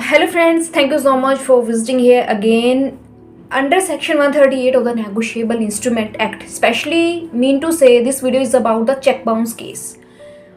Hello friends, thank you so much for visiting here again. Under section 138 of the Negotiable Instrument Act, especially mean to say this video is about the check bounce case.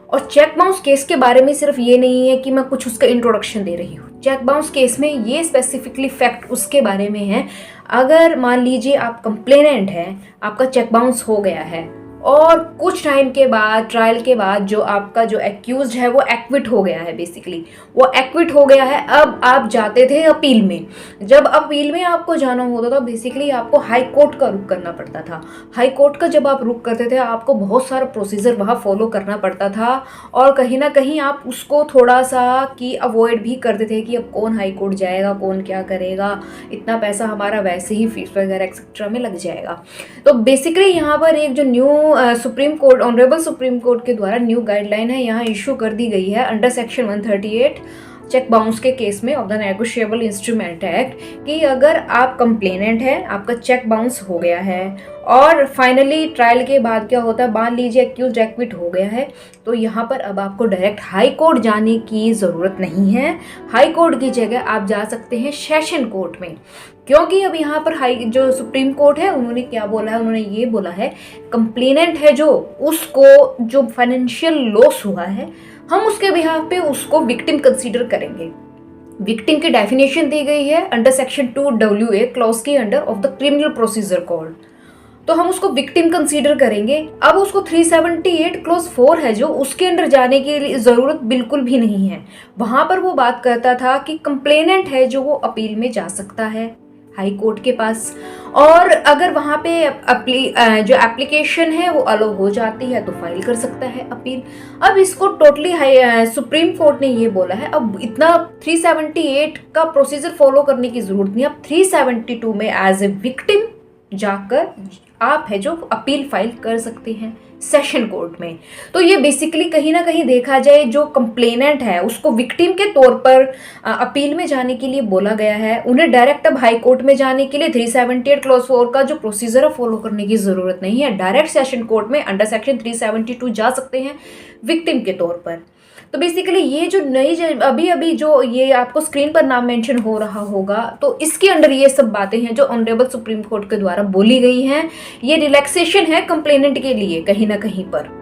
और cheque bounce case के बारे में सिर्फ ये नहीं है कि मैं कुछ उसका इंट्रोडक्शन दे रही हूँ। चेक बाउंस केस में ये स्पेसिफिकली फैक्ट उसके बारे में है, अगर मान लीजिए आप कंप्लेनेंट हैं, आपका चेक बाउंस हो गया है और कुछ टाइम के बाद, ट्रायल के बाद, जो आपका जो एक्यूज्ड है वो एक्विट हो गया है, बेसिकली वो एक्विट हो गया है। अब आप जाते थे अपील में, जब अपील में आपको जाना होता था बेसिकली आपको हाई कोर्ट का रुख करना पड़ता था। हाई कोर्ट का जब आप रुख करते थे आपको बहुत सारा प्रोसीजर वहाँ फॉलो करना पड़ता था और कहीं ना कहीं आप उसको थोड़ा सा कि अवॉइड भी करते थे कि अब कौन हाई कोर्ट जाएगा, कौन क्या करेगा, इतना पैसा हमारा वैसे ही फीस वगैरह एक्सेट्रा में लग जाएगा। तो बेसिकली यहाँ पर एक जो new supreme court, honourable supreme court के द्वारा न्यू गाइडलाइन है यहाँ इशू कर दी गई है अंडर सेक्शन 138 चेक बाउंस के केस में of the negotiable instrument act कि अगर आप कंप्लेनेंट हैं, आपका चेक बाउंस हो गया है और फाइनली ट्रायल के बाद क्या होता है, मान लीजिए एक्यूज्ड एक्विट हो गया है, तो यहाँ पर अब आपको डायरेक्ट हाई कोर्ट जाने की ज़रूरत नहीं है। हाई कोर्ट की जगह आप जा सकते हैं सेशन कोर्ट में, क्योंकि अब यहाँ पर हाई जो सुप्रीम कोर्ट है उन्होंने क्या बोला है, उन्होंने ये बोला है कंप्लेनेंट है जो, उसको जो फाइनेंशियल लॉस हुआ है हम उसके बिहाफ पे उसको विक्टिम कंसीडर करेंगे। विक्टिम की डेफिनेशन दी गई है अंडर सेक्शन 2WA क्लॉज के under of the criminal procedure code, तो हम उसको विक्टिम कंसीडर करेंगे। अब उसको 378 क्लॉज 4 है जो, उसके अंडर जाने की ज़रूरत बिल्कुल भी नहीं है। वहाँ पर वो बात करता था कि कंप्लेनेंट है जो वो अपील में जा सकता है हाई कोर्ट के पास, और अगर वहाँ पे जो एप्लीकेशन है वो अलो हो जाती है तो फाइल कर सकता है अपील। अब इसको टोटली सुप्रीम कोर्ट ने ये बोला है अब इतना 378 का प्रोसीजर फॉलो करने की जरूरत नहीं, अब 372 में एज ए विक्टिम जाकर आप है जो अपील फाइल कर सकते हैं सेशन कोर्ट में। तो ये बेसिकली कहीं ना कहीं देखा जाए जो कंप्लेनेंट है उसको विक्टिम के तौर पर अपील में जाने के लिए बोला गया है। उन्हें डायरेक्ट अब हाई कोर्ट में जाने के लिए 378 क्लॉज 4 का जो प्रोसीजर है फॉलो करने की जरूरत नहीं है, डायरेक्ट सेशन कोर्ट में अंडर सेक्शन 372 जा सकते हैं विक्टिम के तौर पर। तो बेसिकली ये जो नई अभी जो ये आपको स्क्रीन पर नाम मेंशन हो रहा होगा, तो इसके अंडर ये सब बातें हैं जो ऑनरेबल सुप्रीम कोर्ट के द्वारा बोली गई हैं। ये रिलैक्सेशन है कंप्लेनेंट के लिए कहीं ना कहीं पर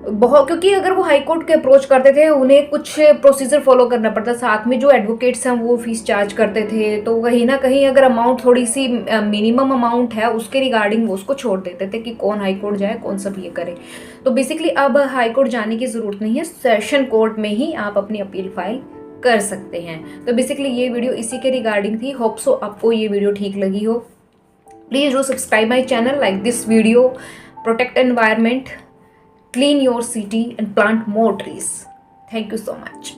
बहुत, क्योंकि अगर वो हाई कोर्ट के अप्रोच करते थे उन्हें कुछ प्रोसीजर फॉलो करना पड़ता, साथ में जो एडवोकेट्स हैं वो फीस चार्ज करते थे, तो कहीं ना कहीं अगर अमाउंट थोड़ी सी मिनिमम अमाउंट है उसके रिगार्डिंग वो उसको छोड़ देते थे कि कौन हाई कोर्ट जाए, कौन सब ये करे। तो बेसिकली अब हाई कोर्ट जाने की ज़रूरत नहीं है, सेशन कोर्ट में ही आप अपनी अपील फाइल कर सकते हैं। तो बेसिकली ये वीडियो इसी के रिगार्डिंग थी। होप सो आपको ये वीडियो ठीक लगी हो। Please do subscribe my channel, like this video, protect environment, clean your city and plant more trees. Thank you so much.